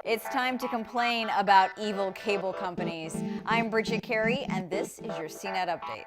It's time to complain about evil cable companies. I'm Bridget Carey, and this is your CNET update.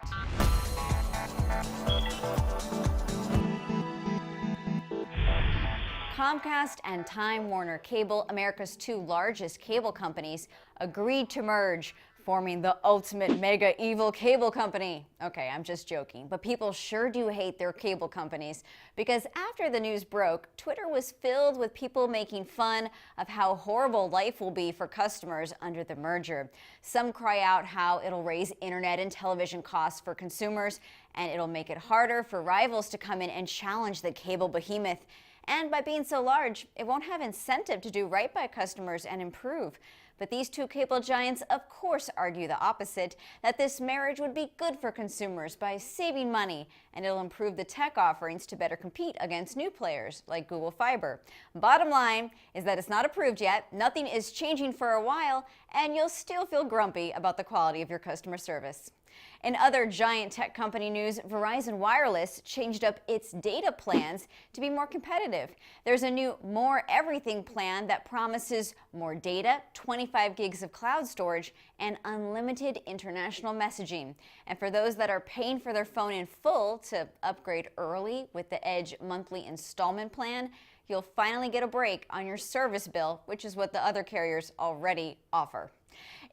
Comcast and Time Warner Cable, America's two largest cable companies, agreed to merge, forming the ultimate mega evil cable company. Okay, I'm just joking, but people sure do hate their cable companies because after the news broke, Twitter was filled with people making fun of how horrible life will be for customers under the merger. Some cry out how it'll raise internet and television costs for consumers, and it'll make it harder for rivals to come in and challenge the cable behemoth. And by being so large, it won't have incentive to do right by customers and improve. But these two cable giants, of course, argue the opposite, that this marriage would be good for consumers by saving money, and it'll improve the tech offerings to better compete against new players like Google Fiber. Bottom line is that it's not approved yet, nothing is changing for a while, and you'll still feel grumpy about the quality of your customer service. In other giant tech company news, Verizon Wireless changed up its data plans to be more competitive. There's a new More Everything plan that promises more data, 25 gigs of cloud storage, and unlimited international messaging. And for those that are paying for their phone in full to upgrade early with the Edge monthly installment plan, you'll finally get a break on your service bill, which is what the other carriers already offer.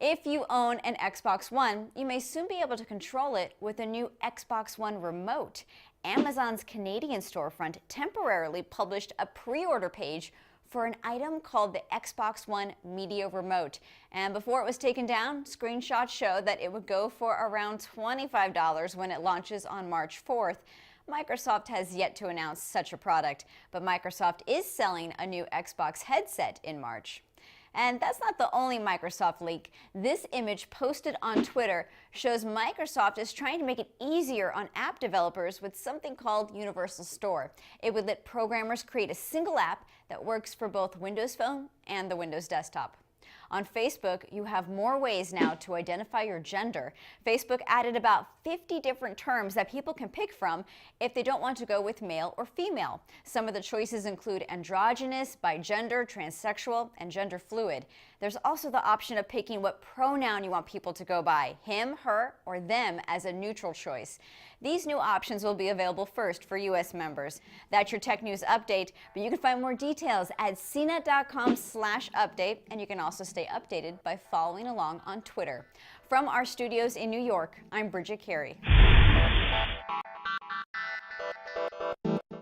If you own an Xbox One, you may soon be able to control it with a new Xbox One remote. Amazon's Canadian storefront temporarily published a pre-order page for an item called the Xbox One Media Remote. And before it was taken down, screenshots show that it would go for around $25 when it launches on March 4th. Microsoft has yet to announce such a product, but Microsoft is selling a new Xbox headset in March. And that's not the only Microsoft leak. This image posted on Twitter shows Microsoft is trying to make it easier on app developers with something called Universal Store. It would let programmers create a single app that works for both Windows Phone and the Windows desktop. On Facebook, you have more ways now to identify your gender. Facebook added about 50 different terms that people can pick from if they don't want to go with male or female. Some of the choices include androgynous, bigender, transsexual, and gender fluid. There's also the option of picking what pronoun you want people to go by, him, her, or them as a neutral choice. These new options will be available first for U.S. members. That's your tech news update, but you can find more details at cnet.com/update, and you can also stay updated by following along on Twitter. From our studios in New York, I'm Bridget Carey.